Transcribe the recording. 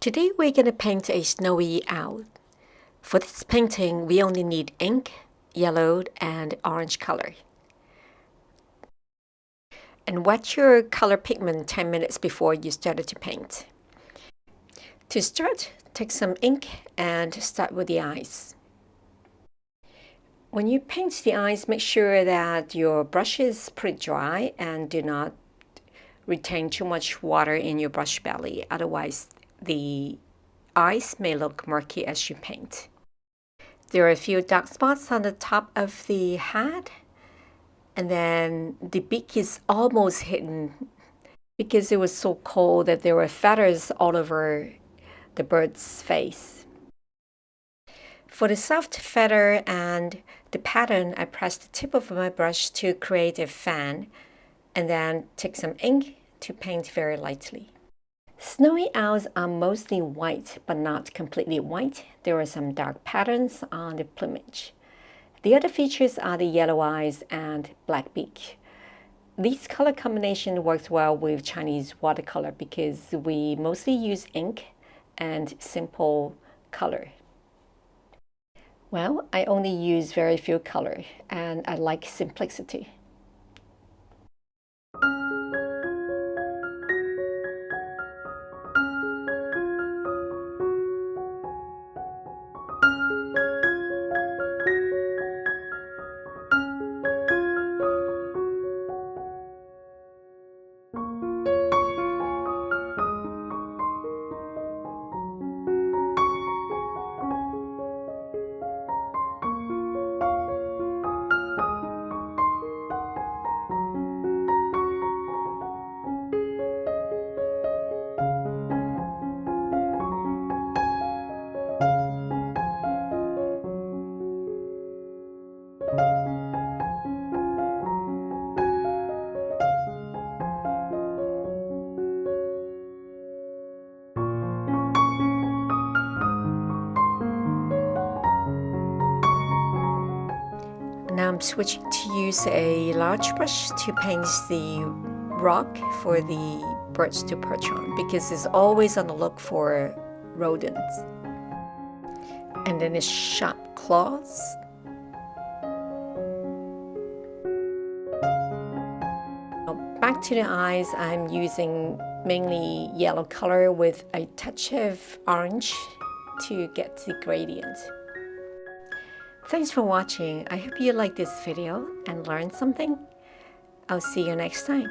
Today we're going to paint a snowy owl. For this painting, we only need ink, yellow and orange color. And wet your color pigment 10 minutes before you started to paint. To start, take some ink and start with the eyes. When you paint the eyes, make sure that your brush is pretty dry and do not retain too much water in your brush belly. Otherwise, the eyes may look murky as you paint. There are a few dark spots on the top of the head, and then the beak is almost hidden because it was so cold that there were feathers all over the bird's face. For the soft feather and the pattern, I press the tip of my brush to create a fan and then take some ink to paint very lightly. Snowy owls are mostly white, but not completely white. There are some dark patterns on the plumage. The other features are the yellow eyes and black beak. This color combination works well with Chinese watercolor because we mostly use ink and simple color. Well, I only use very few color and I like simplicity. Now I'm switching to use a large brush to paint the rock for the birds to perch on because it's always on the look for rodents. And then it's sharp claws. Now back to the eyes, I'm using mainly yellow color with a touch of orange to get the gradient. Thanks for watching. I hope you liked this video and learned something. I'll see you next time.